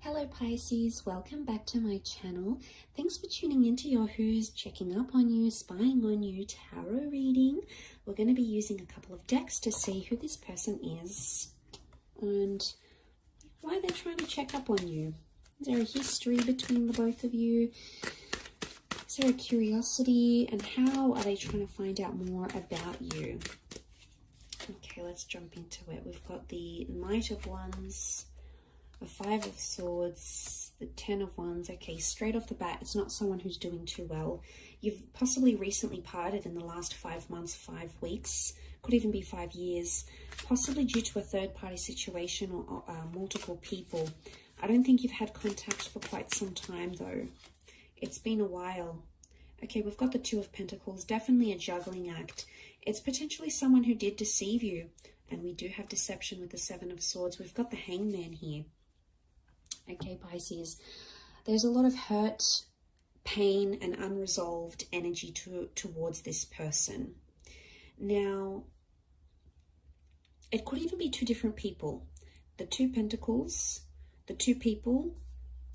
Hello Pisces, welcome back to my channel. Thanks for tuning into your Who's checking up on you, spying on you tarot reading. We're going to be using a couple of decks to see who this person is and why they're trying to check up on you. Is there a history between the both of you? Is there a curiosity, and how are they trying to find out more about you? Okay, let's jump into it. We've got the Knight of Wands, the Five of Swords, the Ten of Wands. Okay, straight off the bat, it's not someone who's doing too well. You've possibly recently parted in the last 5 months, 5 weeks, could even be 5 years, possibly due to a third-party situation or multiple people. I don't think you've had contact for quite some time, though. It's been a while. Okay, we've got the Two of Pentacles, definitely a juggling act. It's potentially someone who did deceive you, and we do have deception with the Seven of Swords. We've got the Hangman here. Okay, Pisces, there's a lot of hurt, pain, and unresolved energy towards this person. Now, it could even be two different people. The Two Pentacles, the two people,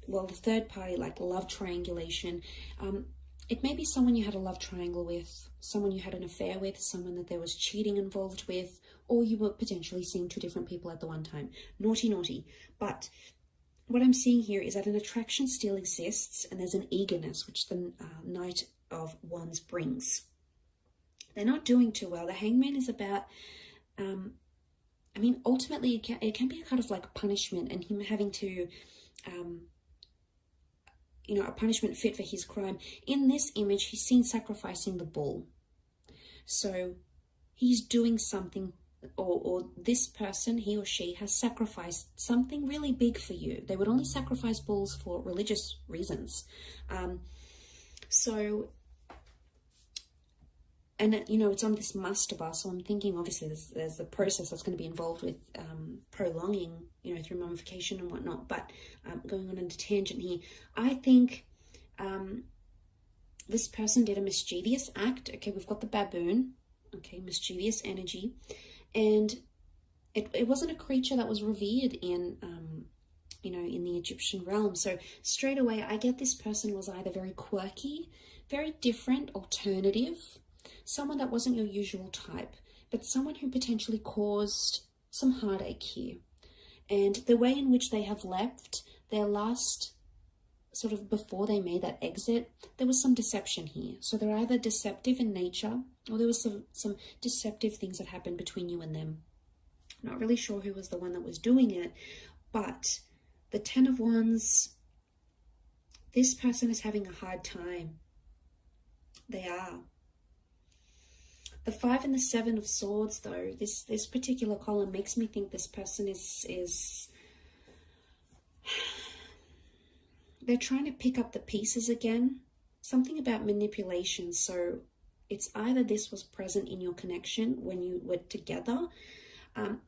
well, the third party, like love triangulation. It may be someone you had a love triangle with, someone you had an affair with, someone that there was cheating involved with, or you were potentially seeing two different people at the one time. Naughty, naughty. But what I'm seeing here is that an attraction still exists, and there's an eagerness, which the Knight of Wands brings. They're not doing too well. The Hangman is about, I mean, ultimately it can be a kind of like punishment, and him having to, you know, a punishment fit for his crime. In this image, he's seen sacrificing the bull. So he's doing something, or this person, he or she, has sacrificed something really big for you. They would only sacrifice bulls for religious reasons. And you know, it's on this master bar, so I'm thinking obviously there's the process that's going to be involved with prolonging, you know, through mummification and whatnot. But going on a tangent here, I think this person did a mischievous act. Okay, we've got the baboon. Okay, mischievous energy. And it wasn't a creature that was revered in, you know, in the Egyptian realm. So straight away, I get this person was either very quirky, very different, alternative, someone that wasn't your usual type, but someone who potentially caused some heartache here. And the way in which they have left, their last, sort of before they made that exit, there was some deception here. So they're either deceptive in nature, or there was some deceptive things that happened between you and them. Not really sure who was the one that was doing it, but the Ten of Wands, this person is having a hard time. They are. The Five and the Seven of Swords, though, this particular column makes me think this person is they're trying to pick up the pieces again. Something about manipulation. So it's either this was present in your connection when you were together.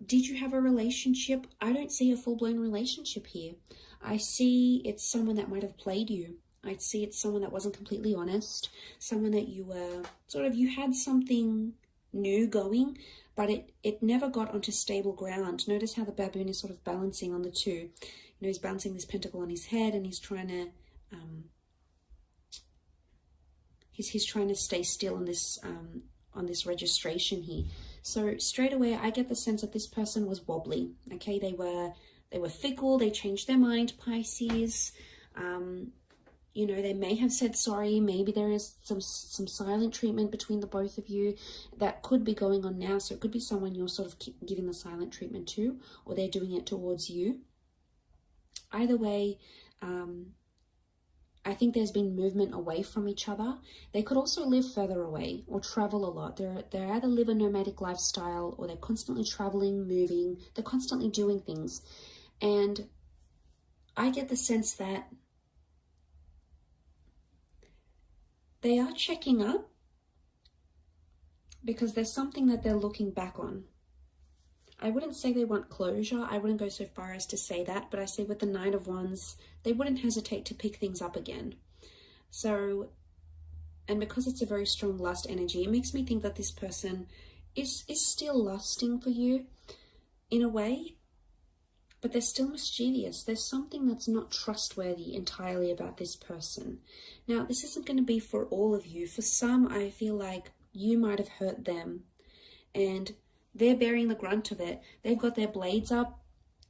Did you have a relationship? I don't see a full-blown relationship here. I see it's someone that might have played you. I see it's someone that wasn't completely honest. Someone that you were sort of, you had something new going, but it never got onto stable ground. Notice how the baboon is sort of balancing on the two. You know, he's balancing this pentacle on his head, and he's trying to he's trying to stay still on this registration here. So straight away, I get the sense that this person was wobbly. Okay, they were fickle. They changed their mind, Pisces. You know, they may have said sorry. Maybe there is some silent treatment between the both of you that could be going on now. So it could be someone you're sort of giving the silent treatment to, or they're doing it towards you. Either way, I think there's been movement away from each other. They could also live further away or travel a lot. They either live a nomadic lifestyle, or they're constantly traveling, moving. They're constantly doing things. And I get the sense that they are checking up because there's something that they're looking back on. I wouldn't say they want closure. I wouldn't go so far as to say that, but I say with the Nine of Wands, they wouldn't hesitate to pick things up again. So, and because it's a very strong lust energy, it makes me think that this person is still lusting for you in a way. but they're still mischievous. There's something that's not trustworthy entirely about this person. Now, this isn't going to be for all of you. For some, I feel like you might have hurt them and they're bearing the grunt of it. They've got their blades up,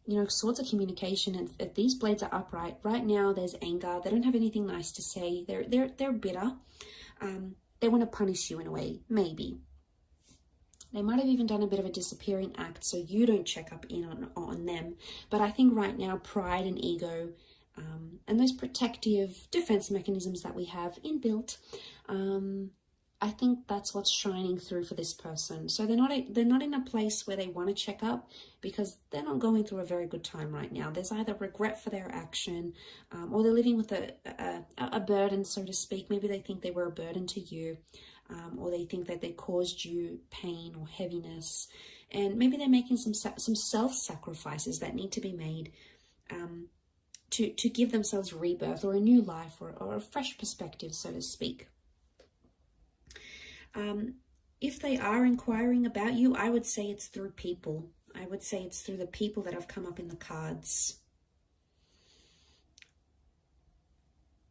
you know, swords of communication, and if these blades are upright right now, there's anger. They don't have anything nice to say. They're bitter. They want to punish you in a way, maybe. They might have even done a bit of a disappearing act so you don't check up in on them. But I think right now, pride and ego and those protective defense mechanisms that we have inbuilt, I think that's what's shining through for this person. So they're not in a place where they want to check up because they're not going through a very good time right now. There's either regret for their action or they're living with a burden, so to speak. Maybe they think they were a burden to you. Or they think that they caused you pain or heaviness, and maybe they're making some self-sacrifices that need to be made to give themselves rebirth or a new life or a fresh perspective, so to speak. If they are inquiring about you, I would say it's through people. I would say it's through the people that have come up in the cards.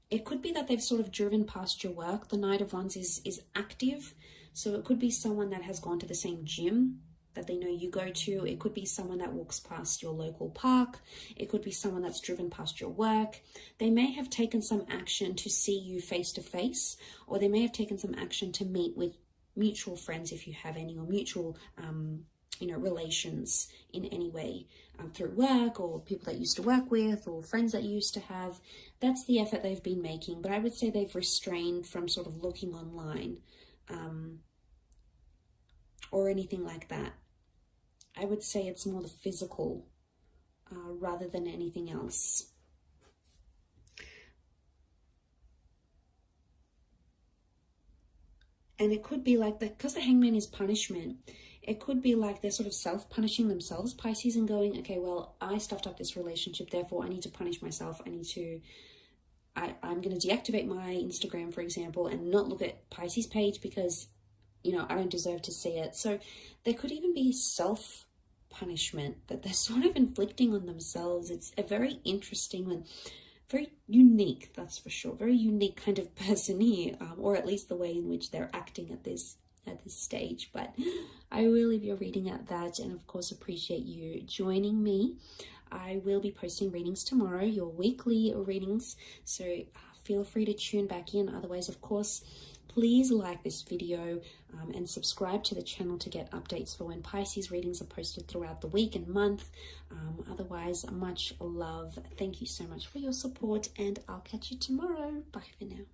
It could be that they've sort of driven past your work. The Knight of Wands is active. So it could be someone that has gone to the same gym that they know you go to. It could be someone that walks past your local park. It could be someone that's driven past your work. They may have taken some action to see you face to face, or they may have taken some action to meet with mutual friends if you have any, or mutual relations in any way through work or people that you used to work with or friends that you used to have. That's the effort they've been making, but I would say they've restrained from sort of looking online or anything like that. I would say it's more the physical rather than anything else. And it could be like that, because the Hangman is punishment, it could be like they're sort of self-punishing themselves, Pisces, and going, okay, well, I stuffed up this relationship, therefore I need to punish myself. I'm going to deactivate my Instagram, for example, and not look at Pisces' page because, you know, I don't deserve to see it. So there could even be self-punishment that they're sort of inflicting on themselves. It's a very interesting and very unique, that's for sure, very unique kind of person here, or at least the way in which they're acting at this stage. But I will leave your reading at that, and of course appreciate you joining me. I will be posting readings tomorrow, your weekly readings, so feel free to tune back in. Otherwise, of course, please like this video and subscribe to the channel to get updates for when Pisces readings are posted throughout the week and month. Otherwise, much love. Thank you so much for your support, and I'll catch you tomorrow. Bye for now.